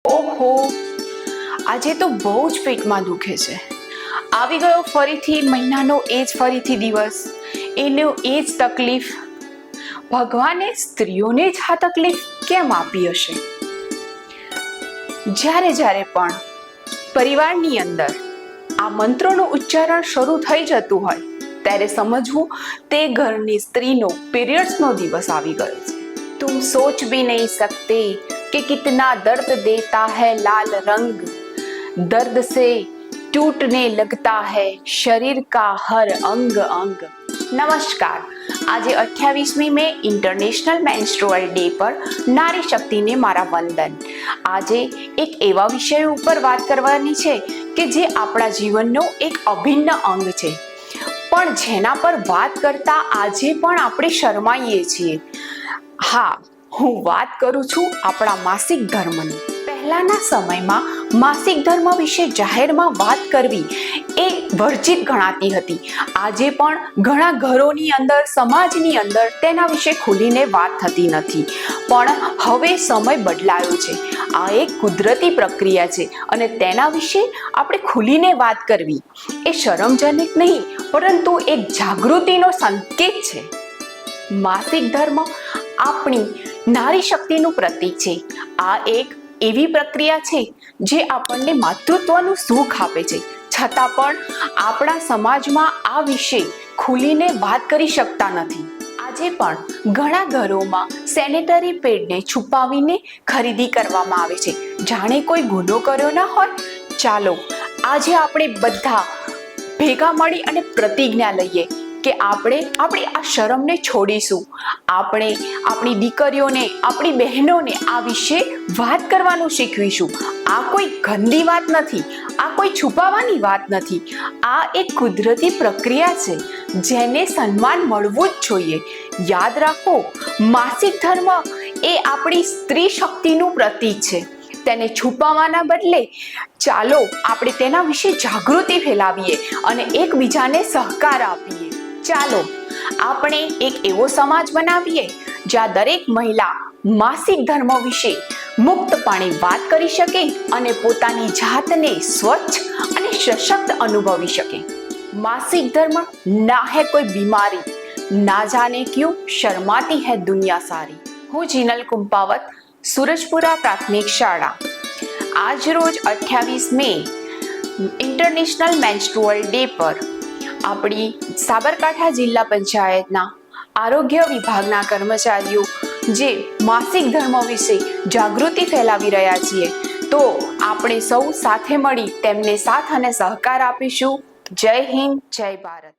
ઓહો, આજે તો બહુ જ પેટમાં દુખે છે. આવી ગયો ફરીથી મહિનાનો એ જ ફરીથી દિવસ, એનો એ જ તકલીફ. ભગવાને સ્ત્રીઓને જ આ તકલીફ કેમ આપી હશે? જ્યારે પણ પરિવારની અંદર આ મંત્રોનું ઉચ્ચારણ શરૂ થઈ જતું હોય ત્યારે સમજવું તે ઘરની સ્ત્રીનો પીરિયડ્સનો દિવસ આવી ગયો છે. तुम सोच भी नहीं सकते कि कितना दर्द देता है लाल रंग, दर्द से टूटने लगता है शरीर का हर अंग अंग. નમસ્કાર. આજે 28મી મે ઇન્ટરનેશનલ મેન્સ્ટ્રુઅલ ડે પર નારી શક્તિને મારા વંદન. આજે એક એવા વિષય ઉપર વાત કરવાની છે કે જે આપણા જીવનનો એક અભિન્ન અંગ છે, પણ જેના પર વાત કરતા આજે પણ આપણે શરમાઈએ છીએ. હા, હું વાત કરું છું આપણા માસિક ધર્મની. પહેલાના સમયમાં માસિક ધર્મ વિશે જાહેરમાં વાત કરવી એ વર્જિત ગણાતી હતી. આજે પણ ઘણા ઘરોની અંદર, સમાજની અંદર તેના વિશે ખુલીને વાત થતી નથી. પણ હવે સમય બદલાયો છે. આ એક કુદરતી પ્રક્રિયા છે અને તેના વિશે આપણે ખુલીને વાત કરવી એ શરમજનક નહીં, પરંતુ એક જાગૃતિનો સંકેત છે. માસિક ધર્મ આપણી નારી શક્તિનું પ્રતીક છે. આ એક એવી પ્રક્રિયા છે જે આપણને માતૃત્વનું સુખ આપે છે, છતાં પણ આપણા સમાજમાં આ વિશે ખુલીને વાત કરી શકતા નથી. આજે પણ ઘણા ઘરોમાં સેનેટરી પેડને છુપાવીને ખરીદી કરવામાં આવે છે, જાણે કોઈ ગુનો કર્યો ન હોય. ચાલો આજે આપણે બધા ભેગા મળી અને પ્રતિજ્ઞા લઈએ કે આપણે આપણી આ શરમને છોડીશું. આપણે આપણી દીકરીઓને, આપણી બહેનોને આ વિશે વાત કરવાનું શીખવીશું. આ કોઈ ગંદી વાત નથી, આ કોઈ છુપાવવાની વાત નથી. આ એક કુદરતી પ્રક્રિયા છે જેને સન્માન મળવું જ જોઈએ. યાદ રાખો, માસિક ધર્મ એ આપણી સ્ત્રી શક્તિનું પ્રતીક છે. તેને છુપાવવાના બદલે ચાલો આપણે તેના વિશે જાગૃતિ ફેલાવીએ અને એકબીજાને સહકાર આપીએ. ચાલો આપણે એક એવો સમાજ બનાવીએ જ્યાં દરેક મહિલા માસિક ધર્મ વિશે મુક્તપણે વાત કરી શકે અને પોતાની જાતને સ્વચ્છ અને સશક્ત અનુભવી શકે. માસિક ધર્મ ના હૈ કોઈ બીમારી, ના જાને ક્યું શર્માતી હૈ દુનિયા સારી. હું જીનલ કુંપાવત, સુરજપુરા પ્રાથમિક શાળા. આજ રોજ 28 મે ઇન્ટરનેશનલ મેન્સ્ટ્રુઅલ ડે પર આપણી સાબરકાંઠા જિલ્લા પંચાયતના આરોગ્ય વિભાગના કર્મચારીઓ જે માસિક ધર્મ વિશે જાગૃતિ ફેલાવી રહ્યા છીએ, તો આપણે સૌ સાથે મળી તેમને સાથ અને સહકાર આપીશું. જય હિન્દ, જય ભારત.